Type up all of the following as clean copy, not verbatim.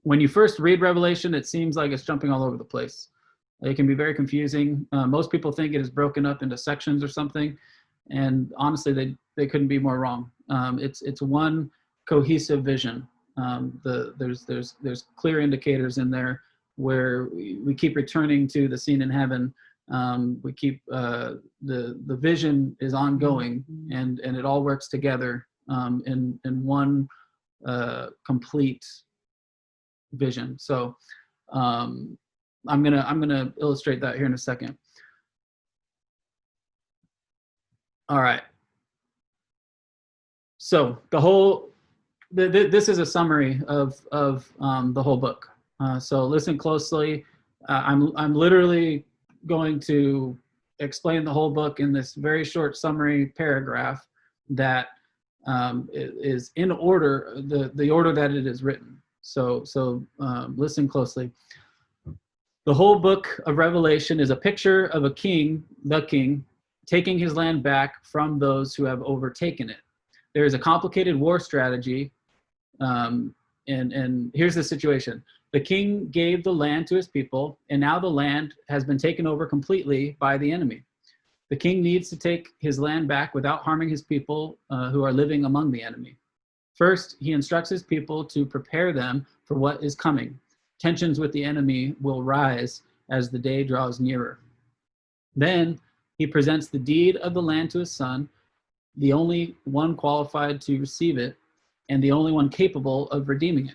when you first read Revelation, it seems like it's jumping all over the place. It can be very confusing. Most people think it is broken up into sections or something, and honestly, they couldn't be more wrong. It's one cohesive vision. There's clear indicators in there where we keep returning to the scene in heaven. We keep the vision is ongoing, and it all works together in one complete vision. So I'm gonna illustrate that here in a second. All right. So this is a summary of the whole book. So listen closely. I'm literally going to explain the whole book in this very short summary paragraph that is in order, the order that it is written. So listen closely. The whole book of Revelation is a picture of a king, the king, taking his land back from those who have overtaken it. There is a complicated war strategy, and here's the situation. The king gave the land to his people, and now the land has been taken over completely by the enemy. The king needs to take his land back without harming his people who are living among the enemy. First, he instructs his people to prepare them for what is coming. Tensions with the enemy will rise as the day draws nearer. Then he presents the deed of the land to his son, the only one qualified to receive it, and the only one capable of redeeming it.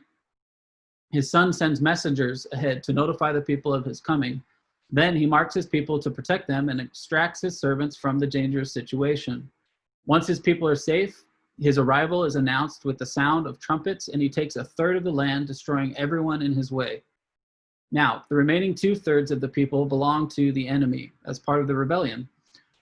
His son sends messengers ahead to notify the people of his coming. Then he marks his people to protect them and extracts his servants from the dangerous situation. Once his people are safe, his arrival is announced with the sound of trumpets, and he takes a third of the land, destroying everyone in his way. Now, the remaining 2/3 of the people belong to the enemy as part of the rebellion.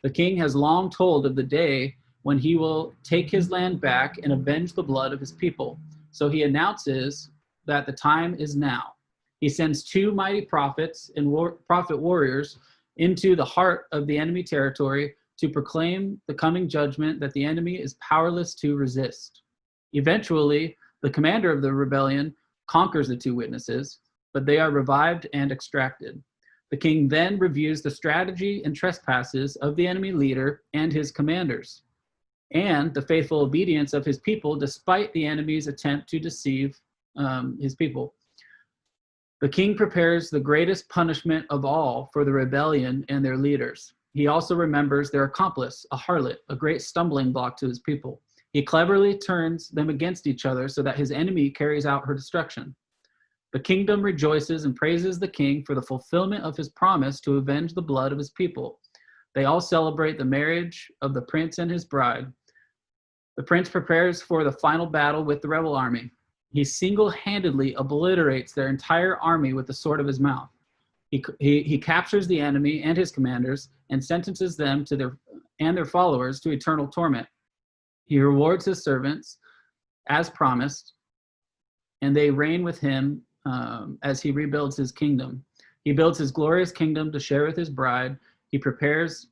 The king has long told of the day when he will take his land back and avenge the blood of his people. So he announces that the time is now. He sends 2 mighty prophets and prophet warriors into the heart of the enemy territory to proclaim the coming judgment that the enemy is powerless to resist. Eventually, the commander of the rebellion conquers the 2 witnesses, but they are revived and extracted. The king then reviews the strategy and trespasses of the enemy leader and his commanders, and the faithful obedience of his people despite the enemy's attempt to deceive his people. The king prepares the greatest punishment of all for the rebellion and their leaders. He also remembers their accomplice, a harlot, a great stumbling block to his people. He cleverly turns them against each other so that his enemy carries out her destruction. The kingdom rejoices and praises the king for the fulfillment of his promise to avenge the blood of his people. They all celebrate the marriage of the prince and his bride. The prince prepares for the final battle with the rebel army. He single-handedly obliterates their entire army with the sword of his mouth. He captures the enemy and his commanders and sentences them to their followers to eternal torment. He rewards his servants as promised, and they reign with him as he rebuilds his kingdom. He builds his glorious kingdom to share with his bride. He prepares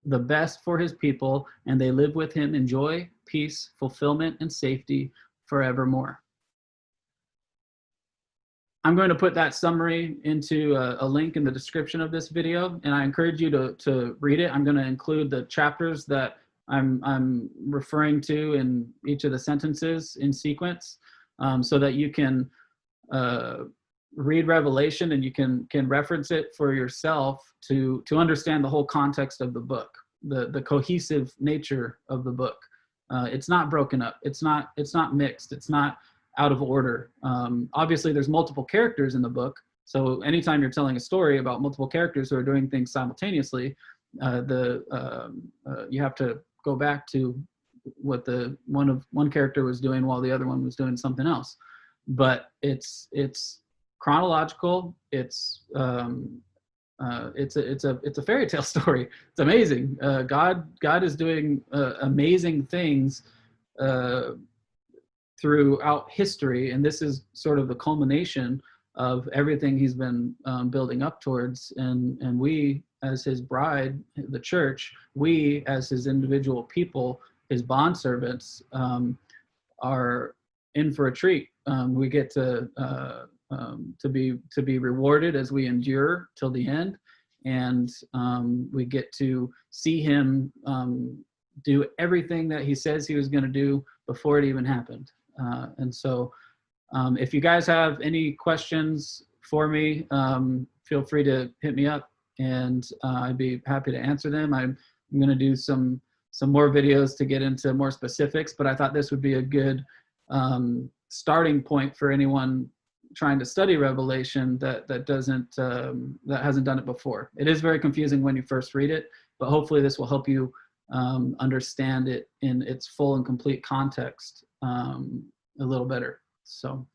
the best for his people, and they live with him in joy, peace, fulfillment, and safety forevermore. I'm going to put that summary into a link in the description of this video, and I encourage you to read it. I'm going to include the chapters that I'm referring to in each of the sentences in sequence, so that you can read Revelation and you can reference it for yourself to understand the whole context of the book, the cohesive nature of the book. It's not broken up. It's not mixed. It's not out of order. Obviously, there's multiple characters in the book. So anytime you're telling a story about multiple characters who are doing things simultaneously, you have to go back to what the one character was doing while the other one was doing something else. But it's chronological. It's a fairy tale story. It's amazing. God is doing amazing things throughout history, and this is sort of the culmination of everything he's been building up towards. And we, as his bride, the church, we as his individual people, his bondservants, are in for a treat. We get to to be rewarded as we endure till the end, and we get to see him do everything that he says he was going to do before it even happened. And so if you guys have any questions for me, feel free to hit me up, and I'd be happy to answer them. I'm going to do some more videos to get into more specifics, but I thought this would be a good starting point for anyone trying to study Revelation that hasn't done it before. It is very confusing when you first read it, but hopefully this will help you understand it in its full and complete context a little better. So